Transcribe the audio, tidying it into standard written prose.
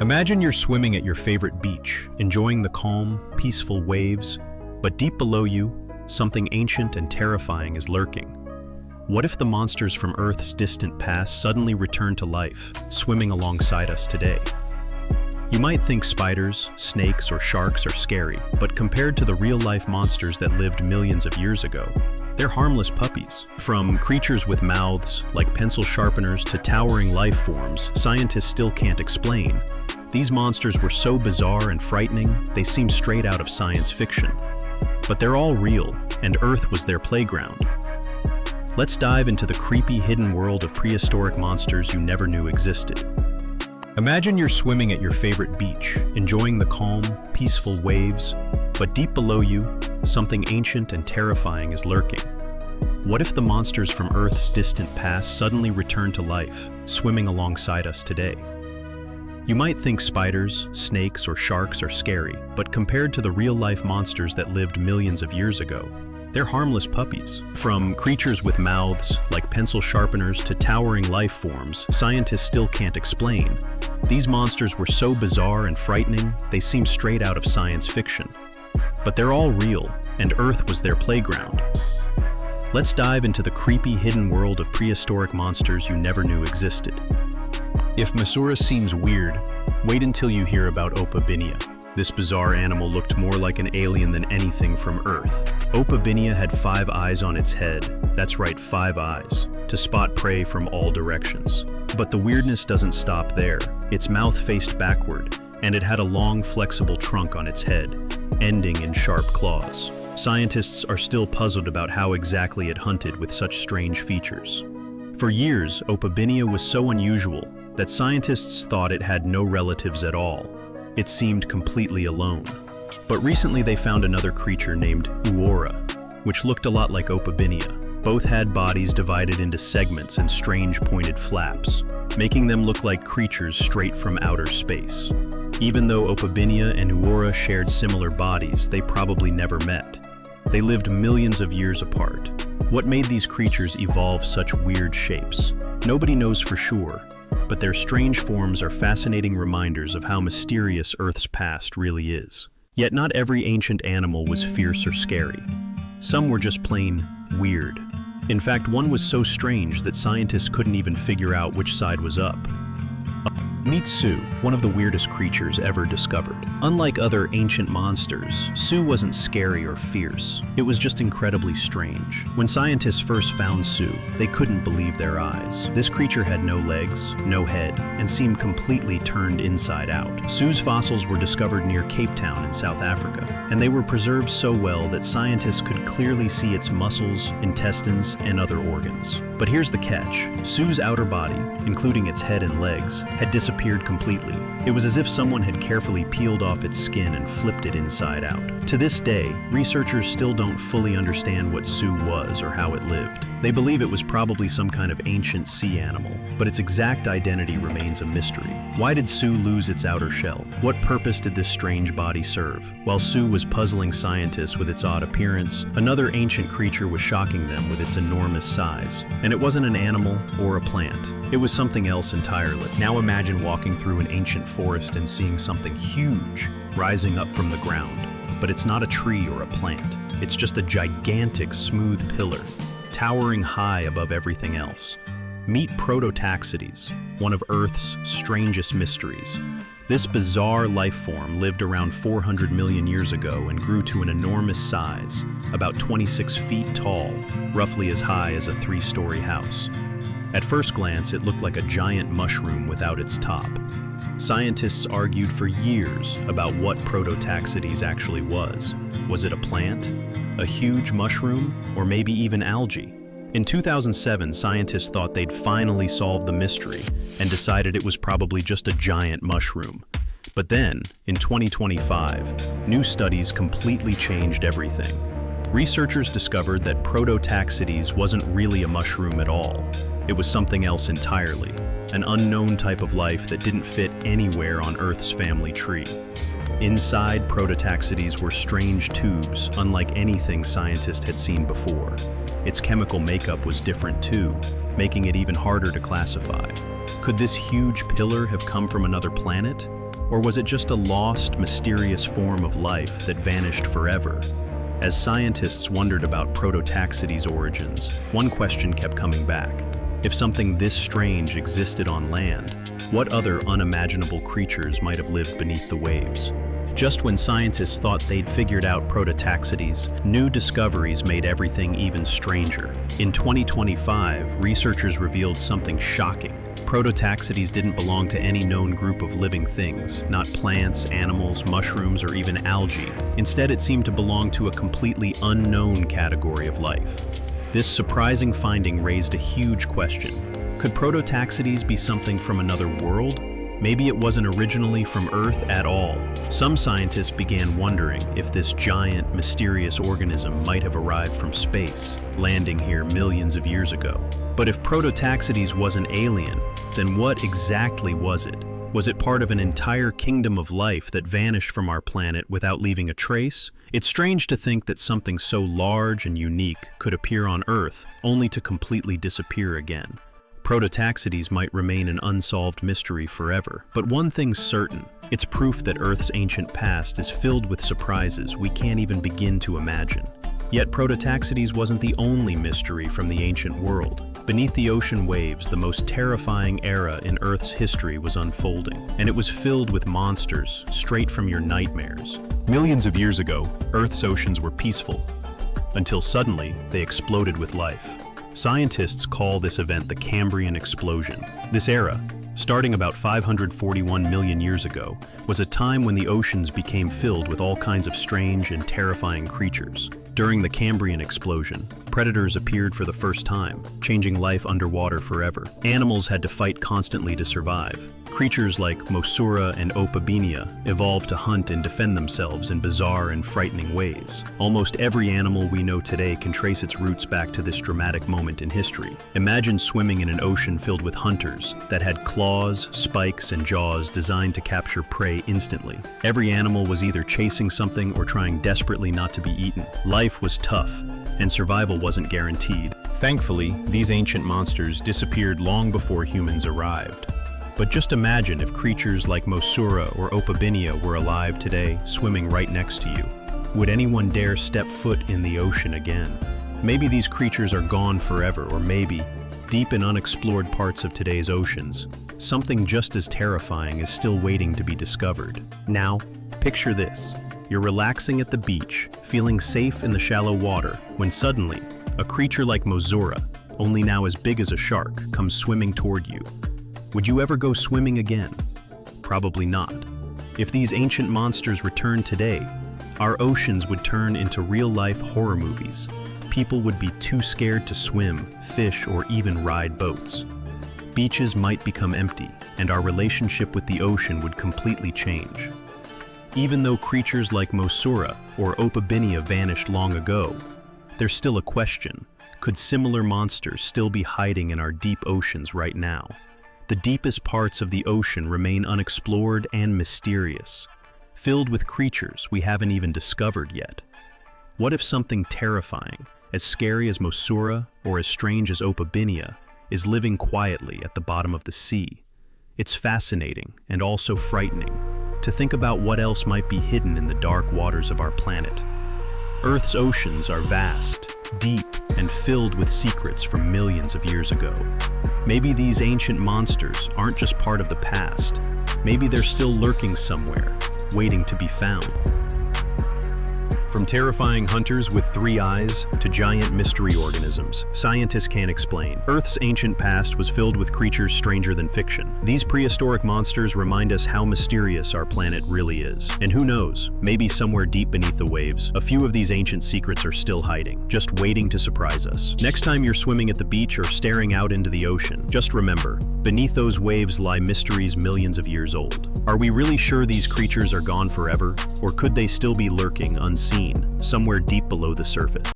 Imagine you're swimming at your favorite beach, enjoying the calm, peaceful waves, but deep below you, something ancient and terrifying is lurking. What if the monsters from Earth's distant past suddenly return to life, swimming alongside us today? You might think spiders, snakes, or sharks are scary, but compared to the real-life monsters that lived millions of years ago, they're harmless puppies. From creatures with mouths, like pencil sharpeners, to towering life forms scientists still can't explain. These monsters were so bizarre and frightening, they seem straight out of science fiction. But they're all real, and Earth was their playground. Let's dive into the creepy hidden world of prehistoric monsters you never knew existed. Imagine you're swimming at your favorite beach, enjoying the calm, peaceful waves, but deep below you, something ancient and terrifying is lurking. What if the monsters from Earth's distant past suddenly return to life, swimming alongside us today? You might think spiders, snakes, or sharks are scary, but compared to the real-life monsters that lived millions of years ago, they're harmless puppies. From creatures with mouths, like pencil sharpeners, to towering life forms scientists still can't explain. These monsters were so bizarre and frightening, they seem straight out of science fiction. But they're all real, and Earth was their playground. Let's dive into the creepy hidden world of prehistoric monsters you never knew existed. If Mosura seems weird, wait until you hear about Opabinia. This bizarre animal looked more like an alien than anything from Earth. Opabinia had 5 eyes on its head, that's right, 5 eyes, to spot prey from all directions. But the weirdness doesn't stop there. Its mouth faced backward, and it had a long, flexible trunk on its head, ending in sharp claws. Scientists are still puzzled about how exactly it hunted with such strange features. For years, Opabinia was so unusual that scientists thought it had no relatives at all. It seemed completely alone. But recently they found another creature named Mosura, which looked a lot like Opabinia. Both had bodies divided into segments and strange pointed flaps, making them look like creatures straight from outer space. Even though Opabinia and Mosura shared similar bodies, they probably never met. They lived millions of years apart. What made these creatures evolve such weird shapes? Nobody knows for sure, but their strange forms are fascinating reminders of how mysterious Earth's past really is. Yet not every ancient animal was fierce or scary. Some were just plain weird. In fact, one was so strange that scientists couldn't even figure out which side was up. Meet Sue, one of the weirdest creatures ever discovered. Unlike other ancient monsters, Sue wasn't scary or fierce. It was just incredibly strange. When scientists first found Sue, they couldn't believe their eyes. This creature had no legs, no head, and seemed completely turned inside out. Sue's fossils were discovered near Cape Town in South Africa, and they were preserved so well that scientists could clearly see its muscles, intestines, and other organs. But here's the catch. Sue's outer body, including its head and legs, had disappeared completely. It was as if someone had carefully peeled off its skin and flipped it inside out. To this day, researchers still don't fully understand what Sue was or how it lived. They believe it was probably some kind of ancient sea animal, but its exact identity remains a mystery. Why did Sue lose its outer shell? What purpose did this strange body serve? While Sue was puzzling scientists with its odd appearance, another ancient creature was shocking them with its enormous size. And it wasn't an animal or a plant. It was something else entirely. Now imagine walking through an ancient forest and seeing something huge rising up from the ground. But it's not a tree or a plant. It's just a gigantic, smooth pillar, towering high above everything else. Meet Prototaxides, one of Earth's strangest mysteries. This bizarre life form lived around 400 million years ago and grew to an enormous size, about 26 feet tall, roughly as high as a 3-story house. At first glance, it looked like a giant mushroom without its top. Scientists argued for years about what Prototaxides actually was. Was it a plant, a huge mushroom, or maybe even algae? In 2007, scientists thought they'd finally solved the mystery and decided it was probably just a giant mushroom. But then, in 2025, new studies completely changed everything. Researchers discovered that Prototaxides wasn't really a mushroom at all. It was something else entirely, an unknown type of life that didn't fit anywhere on Earth's family tree. Inside Prototaxides were strange tubes, unlike anything scientists had seen before. Its chemical makeup was different too, making it even harder to classify. Could this huge pillar have come from another planet? Or was it just a lost, mysterious form of life that vanished forever? As scientists wondered about prototaxidy's origins, one question kept coming back. If something this strange existed on land, what other unimaginable creatures might have lived beneath the waves? Just when scientists thought they'd figured out prototaxides, new discoveries made everything even stranger. In 2025, researchers revealed something shocking. Prototaxides didn't belong to any known group of living things, not plants, animals, mushrooms, or even algae. Instead, it seemed to belong to a completely unknown category of life. This surprising finding raised a huge question. Could prototaxides be something from another world? Maybe it wasn't originally from Earth at all. Some scientists began wondering if this giant, mysterious organism might have arrived from space, landing here millions of years ago. But if prototaxides was an alien, then what exactly was it? Was it part of an entire kingdom of life that vanished from our planet without leaving a trace? It's strange to think that something so large and unique could appear on Earth, only to completely disappear again. Prototaxides might remain an unsolved mystery forever, but one thing's certain: it's proof that Earth's ancient past is filled with surprises we can't even begin to imagine. Yet prototaxides wasn't the only mystery from the ancient world. Beneath the ocean waves, the most terrifying era in Earth's history was unfolding, and it was filled with monsters straight from your nightmares. Millions of years ago, Earth's oceans were peaceful, until suddenly they exploded with life. Scientists call this event the Cambrian explosion. This era, starting about 541 million years ago, was a time when the oceans became filled with all kinds of strange and terrifying creatures. During the Cambrian explosion, predators appeared for the first time, changing life underwater forever. Animals had to fight constantly to survive. Creatures like Mosura and Opabinia evolved to hunt and defend themselves in bizarre and frightening ways. Almost every animal we know today can trace its roots back to this dramatic moment in history. Imagine swimming in an ocean filled with hunters that had claws, spikes, and jaws designed to capture prey instantly. Every animal was either chasing something or trying desperately not to be eaten. Life was tough, and survival wasn't guaranteed. Thankfully, these ancient monsters disappeared long before humans arrived. But just imagine if creatures like Mosura or Opabinia were alive today, swimming right next to you. Would anyone dare step foot in the ocean again? Maybe these creatures are gone forever, or maybe, deep in unexplored parts of today's oceans, something just as terrifying is still waiting to be discovered. Now, picture this. You're relaxing at the beach, feeling safe in the shallow water, when suddenly, a creature like Mosura, only now as big as a shark, comes swimming toward you. Would you ever go swimming again? Probably not. If these ancient monsters returned today, our oceans would turn into real-life horror movies. People would be too scared to swim, fish, or even ride boats. Beaches might become empty, and our relationship with the ocean would completely change. Even though creatures like Mosura or Opabinia vanished long ago, there's still a question. Could similar monsters still be hiding in our deep oceans right now? The deepest parts of the ocean remain unexplored and mysterious, filled with creatures we haven't even discovered yet. What if something terrifying, as scary as Mosura or as strange as Opabinia, is living quietly at the bottom of the sea? It's fascinating and also frightening to think about what else might be hidden in the dark waters of our planet. Earth's oceans are vast, deep, and filled with secrets from millions of years ago. Maybe these ancient monsters aren't just part of the past. Maybe they're still lurking somewhere, waiting to be found. From terrifying hunters with 3 eyes to giant mystery organisms, scientists can't explain. Earth's ancient past was filled with creatures stranger than fiction. These prehistoric monsters remind us how mysterious our planet really is. And who knows, maybe somewhere deep beneath the waves, a few of these ancient secrets are still hiding, just waiting to surprise us. Next time you're swimming at the beach or staring out into the ocean, just remember, beneath those waves lie mysteries millions of years old. Are we really sure these creatures are gone forever? Or could they still be lurking unseen, somewhere deep below the surface?